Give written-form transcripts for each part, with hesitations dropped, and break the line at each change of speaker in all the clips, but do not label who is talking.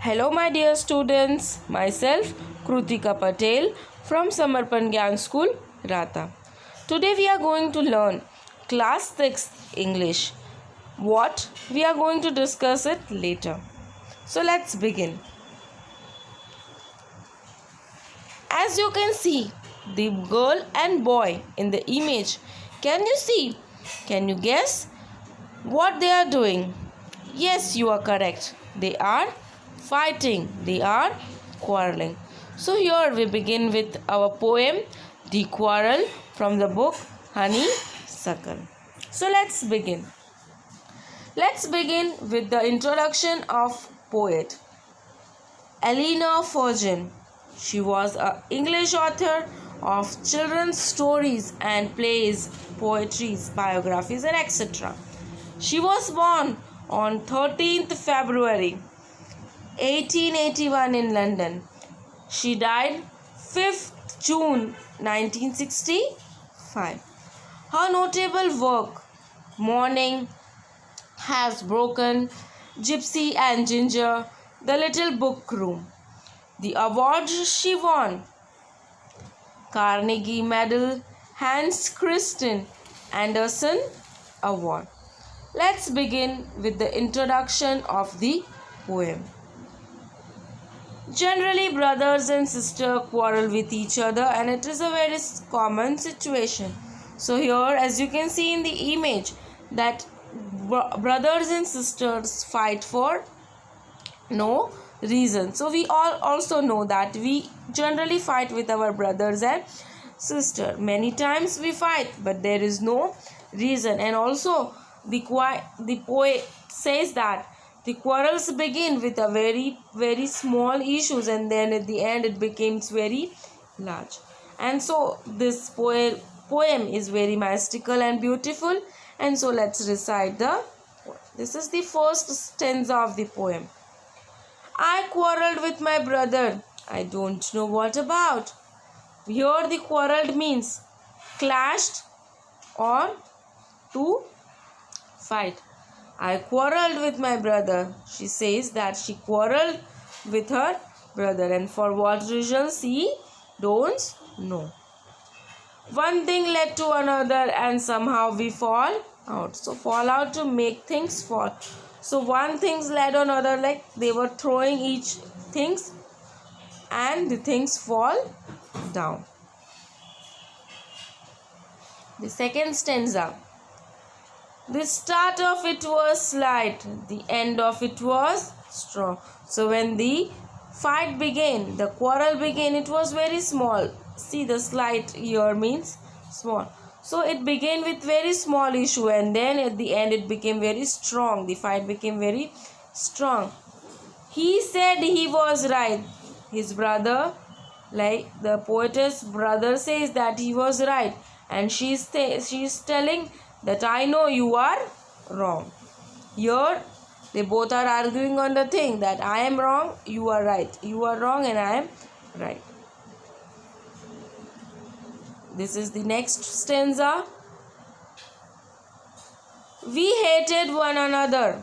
Hello, my dear students. Myself, Krutika Patel from Samarpan Gyan School, Rata. Today we are going to learn Class 6 English. What? We are going to discuss it later. So let's begin. As you can see, the girl and boy in the image. Can you see? Can you guess what they are doing? Yes, you are correct. They are fighting. They are quarreling. So here we begin with our poem The Quarrel from the book Honeysuckle. So let's begin. Let's begin with the introduction of poet Eleanor Fortune. She was an English author of children's stories and plays, poetries, biographies and etc. She was born on 13th February 1881 in London. She died 5th June 1965. Her notable work, Morning Has Broken, Gypsy and Ginger, The Little Book Room. The awards she won: Carnegie Medal, Hans Christian Andersen Award. Let's begin with the introduction of the poem. Generally, brothers and sisters quarrel with each other, and it is a very common situation. So here, as you can see in the image, that brothers and sisters fight for no reason. So we all also know that we generally fight with our brothers and sister. Many times we fight, but there is no reason. And also the poet says that the quarrels begin with a very small issues, and then at the end it becomes very large. And so this poem is very mystical and beautiful. And so let's recite this is the first stanza of the poem. I quarrelled with my brother. I don't know what about. Here the quarrelled means clashed or to fight. I quarrelled with my brother. She says that she quarrelled with her brother, and for what reason she don't know. One thing led to another, and somehow we fall out. So fall out to make things fall. So one things led another, like they were throwing each things and the things fall down. The second stanza. The start of it was slight, the end of it was strong. So when the fight began, the quarrel began, it was very small. See, the slight here means small. So it began with very small issue, and then at the end it became very strong. The fight became very strong. He said he was right. His brother, like the poetess brother, says that he was right, and she is telling that I know you are wrong. Here they both are arguing on the thing that I am wrong, you are right. You are wrong and I am right. This is the next stanza. We hated one another.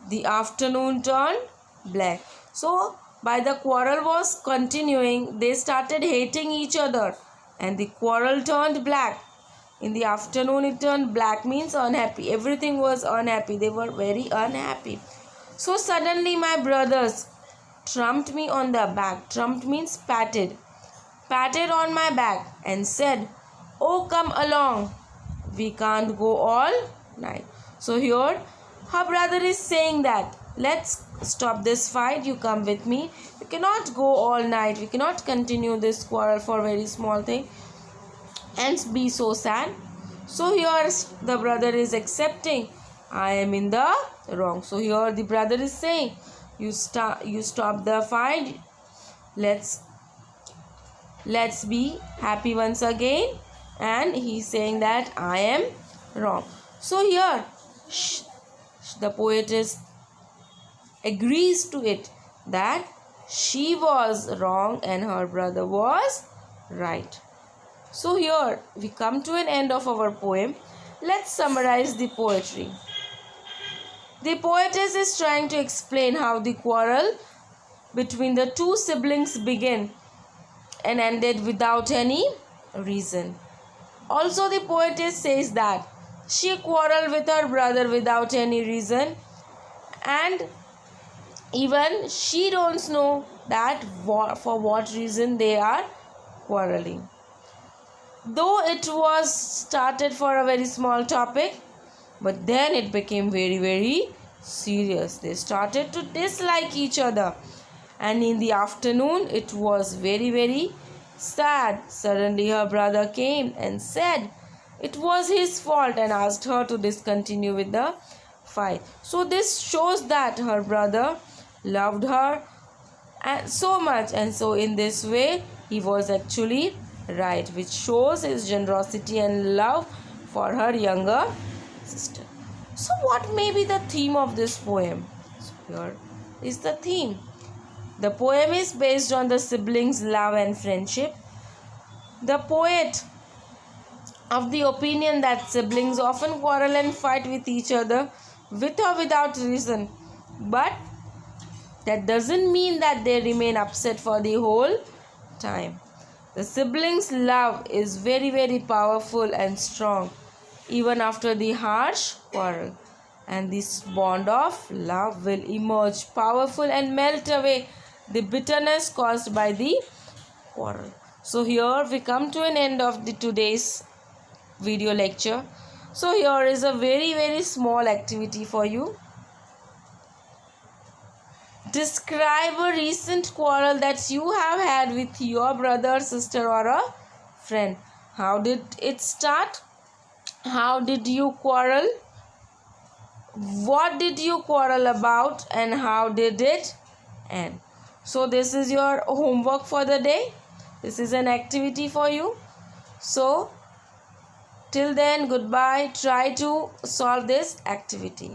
The afternoon turned black. So by the quarrel was continuing, they started hating each other, and the quarrel turned black. In the afternoon it turned black means unhappy. Everything was unhappy. They were very unhappy. So suddenly my brothers trumped me on the back. Trumped means patted on my back and said, "Oh, come along. We can't go all night." So here her brother is saying that let's stop this fight. You come with me. We cannot go all night. We cannot continue this quarrel for very small thing and be so sad. So here the brother is accepting I am in the wrong. So here the brother is saying you stop the fight. Let's be happy once again. And he's saying that I am wrong. So here the poetess agrees to it that she was wrong and her brother was right. So here we come to an end of our poem. Let's summarize the poetry. The poetess is trying to explain how the quarrel between the two siblings began and ended without any reason. Also, the poetess says that she quarreled with her brother without any reason, and even she don't know that for what reason they are quarreling. Though it was started for a very small topic, but then it became very, very serious. They started to dislike each other, and in the afternoon it was very, very sad. Suddenly her brother came and said it was his fault and asked her to discontinue with the fight. So this shows that her brother loved her and so much, and so in this way he was actually right, which shows his generosity and love for her younger sister. So what may be the theme of this poem? So here is the theme. The poem is based on the siblings' love and friendship. The poet of the opinion that siblings often quarrel and fight with each other with or without reason, but that doesn't mean that they remain upset for the whole time. The siblings' love is very, very powerful and strong even after the harsh quarrel, and this bond of love will emerge powerful and melt away the bitterness caused by the quarrel. So here we come to an end of the today's video lecture. So here is a very, very small activity for you. Describe a recent quarrel that you have had with your brother, sister, or a friend. How did it start? How did you quarrel? What did you quarrel about, and how did it end? So this is your homework for the day. This is an activity for you. So till then, goodbye. Try to solve this activity.